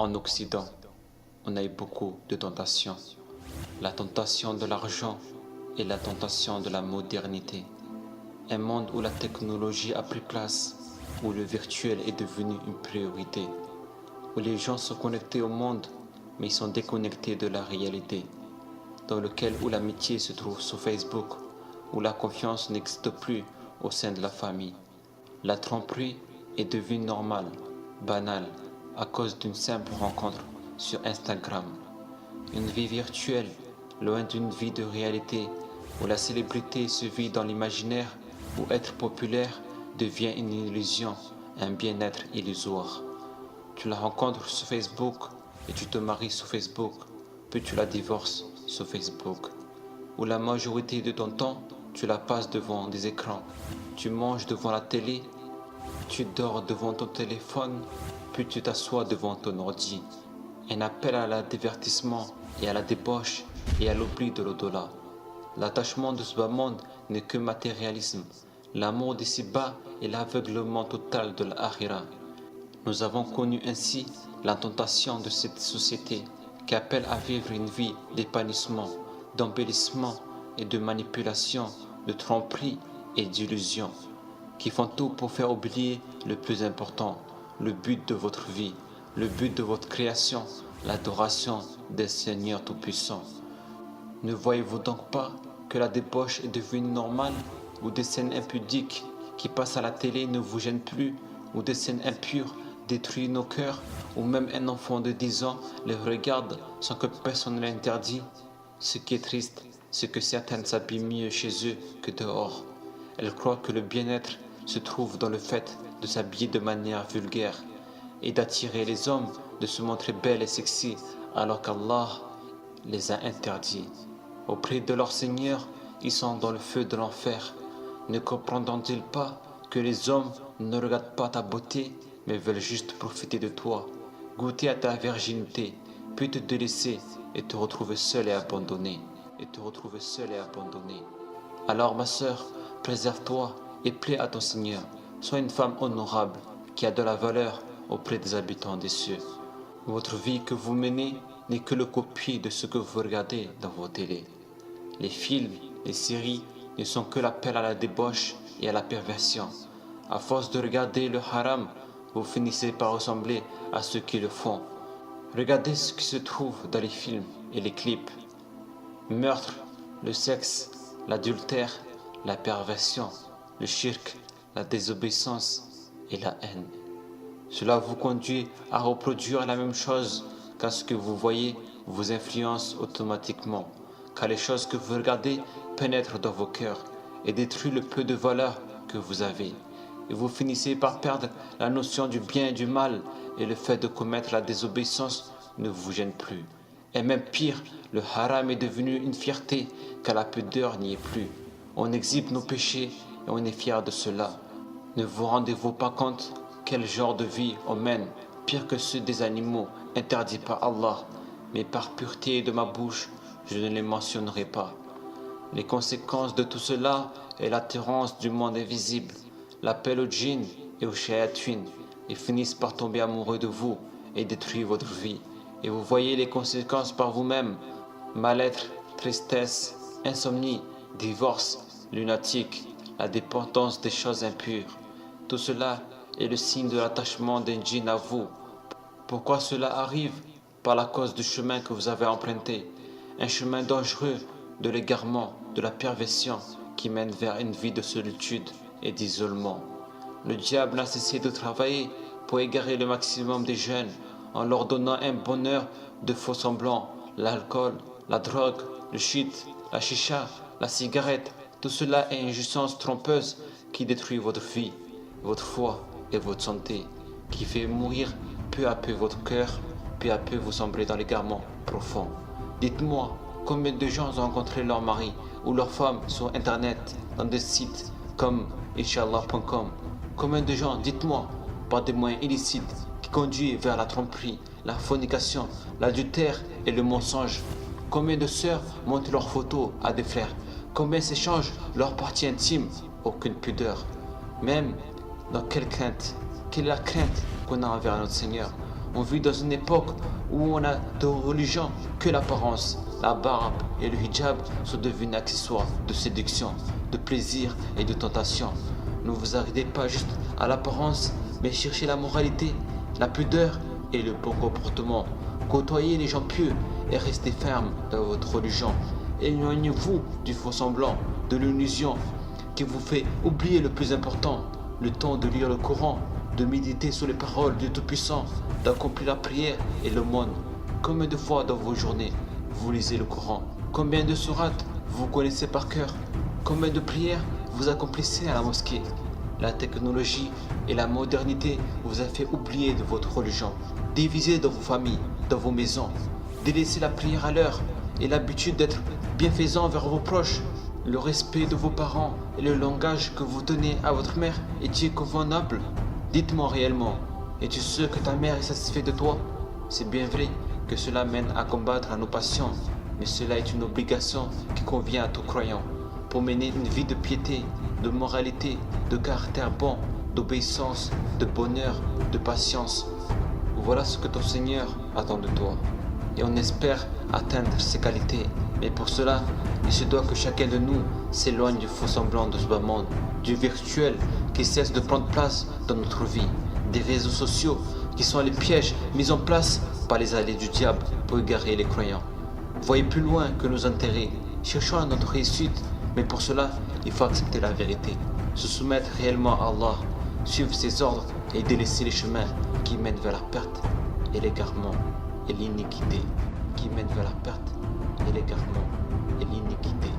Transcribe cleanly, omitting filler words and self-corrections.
En Occident, on a eu beaucoup de tentations. La tentation de l'argent et la tentation de la modernité. Un monde où la technologie a pris place, où le virtuel est devenu une priorité, où les gens sont connectés au monde, mais ils sont déconnectés de la réalité, dans lequel où l'amitié se trouve sur Facebook, où la confiance n'existe plus au sein de la famille. La tromperie est devenue normale, banale, à cause d'une simple rencontre sur Instagram. Une vie virtuelle, loin d'une vie de réalité, où la célébrité se vit dans l'imaginaire, où être populaire devient une illusion, un bien-être illusoire. Tu la rencontres sur Facebook et tu te maries sur Facebook, puis tu la divorces sur Facebook. Où la majorité de ton temps, tu la passes devant des écrans. Tu manges devant la télé, tu dors devant ton téléphone, puis tu t'assois devant ton ordi. Un appel à la divertissement et à la débauche et à l'oubli de l'au-delà. L'attachement de ce bas monde n'est que matérialisme. L'amour d'ici-bas est l'aveuglement total de l'Akhira. Nous avons connu ainsi la tentation de cette société qui appelle à vivre une vie d'épanouissement, d'embellissement et de manipulation, de tromperie et d'illusion, qui font tout pour faire oublier le plus important, le but de votre vie, le but de votre création, l'adoration des Seigneurs Tout-Puissants. Ne voyez-vous donc pas que la débauche est devenue normale, ou des scènes impudiques qui passent à la télé ne vous gênent plus, ou des scènes impures détruisent nos cœurs, ou même un enfant de 10 ans les regarde sans que personne ne l'interdit? Ce qui est triste, c'est que certaines s'habillent mieux chez eux que dehors. Elles croient que le bien-être se trouve dans le fait de s'habiller de manière vulgaire et d'attirer les hommes, de se montrer belles et sexy, alors qu'Allah les a interdits. Auprès de leur Seigneur, ils sont dans le feu de l'enfer. Ne comprendront-ils pas que les hommes ne regardent pas ta beauté, mais veulent juste profiter de toi, goûter à ta virginité, puis te délaisser et te retrouver seul et abandonné, Alors ma sœur, préserve-toi et plaie à ton Seigneur. Sois une femme honorable qui a de la valeur auprès des habitants des cieux. Votre vie que vous menez n'est que le copie de ce que vous regardez dans vos télés. Les films, les séries ne sont que l'appel à la débauche et à la perversion. À force de regarder le haram, vous finissez par ressembler à ceux qui le font. Regardez ce qui se trouve dans les films et les clips. Meurtre, le sexe, l'adultère, la perversion, le shirk, la désobéissance et la haine. Cela vous conduit à reproduire la même chose, car ce que vous voyez vous influence automatiquement, car les choses que vous regardez pénètrent dans vos cœurs et détruisent le peu de valeur que vous avez. Et vous finissez par perdre la notion du bien et du mal, et le fait de commettre la désobéissance ne vous gêne plus. Et même pire, le haram est devenu une fierté, car la pudeur n'y est plus. On exhibe nos péchés et on est fier de cela. Ne vous rendez-vous pas compte quel genre de vie on mène, pire que ceux des animaux, interdits par Allah, mais par pureté de ma bouche, je ne les mentionnerai pas. Les conséquences de tout cela est l'attirance du monde invisible, l'appel aux djinns et aux shayatouines. Ils finissent par tomber amoureux de vous et détruire votre vie. Et vous voyez les conséquences par vous-même: mal-être, tristesse, insomnie, divorce, lunatique, la dépendance des choses impures. Tout cela est le signe de l'attachement d'un djinn à vous. Pourquoi cela arrive? Par la cause du chemin que vous avez emprunté, un chemin dangereux de l'égarement, de la perversion qui mène vers une vie de solitude et d'isolement. Le diable n'a cessé de travailler pour égarer le maximum des jeunes en leur donnant un bonheur de faux semblants, l'alcool, la drogue, le shit, la chicha, la cigarette. Tout cela est une jouissance trompeuse qui détruit votre vie, votre foi et votre santé, qui fait mourir peu à peu votre cœur, peu à peu vous semblez dans l'égarement profond. Dites-moi, combien de gens ont rencontré leur mari ou leur femme sur internet, dans des sites comme inshallah.com? Combien de gens, dites-moi, par des moyens illicites qui conduisent vers la tromperie, la fornication, l'adultère et le mensonge? Combien de sœurs montrent leurs photos à des frères? Combien s'échangent leurs parties intimes? Aucune pudeur. Même dans quelle est la crainte qu'on a envers notre Seigneur? On vit dans une époque où on a de religion que l'apparence. La barbe et le hijab sont devenus accessoires de séduction, de plaisir et de tentation. Ne vous arrêtez pas juste à l'apparence, mais cherchez la moralité, la pudeur et le bon comportement. Côtoyez les gens pieux et restez ferme dans votre religion. Éloignez-vous du faux semblant, de l'illusion qui vous fait oublier le plus important, le temps de lire le Coran, de méditer sur les paroles du Tout-Puissant, d'accomplir la prière et l'aumône. Combien de fois dans vos journées vous lisez le Coran? Combien de sourates vous connaissez par cœur? Combien de prières vous accomplissez à la mosquée? La technologie et la modernité vous a fait oublier de votre religion. Divisé dans vos familles, dans vos maisons. Délaissez la prière à l'heure et l'habitude d'être bienfaisant envers vos proches. Le respect de vos parents et le langage que vous donnez à votre mère est-il convenable? Dites-moi réellement, es-tu sûr que ta mère est satisfaite de toi? C'est bien vrai que cela mène à combattre nos passions, mais cela est une obligation qui convient à tout croyant. Pour mener une vie de piété, de moralité, de caractère bon, d'obéissance, de bonheur, de patience. Voilà ce que ton Seigneur attend de toi. Et on espère atteindre ces qualités. Mais pour cela, il se doit que chacun de nous s'éloigne du faux semblant de ce bas monde, du virtuel qui cesse de prendre place dans notre vie, des réseaux sociaux qui sont les pièges mis en place par les alliés du diable pour égarer les croyants. Voyez plus loin que nos intérêts, cherchons à notre réussite, mais pour cela, il faut accepter la vérité, se soumettre réellement à Allah, suivre ses ordres et délaisser les chemins qui mènent vers la perte et l'égarement et l'iniquité, qui mènent vers la perte et l'égarement et l'iniquité.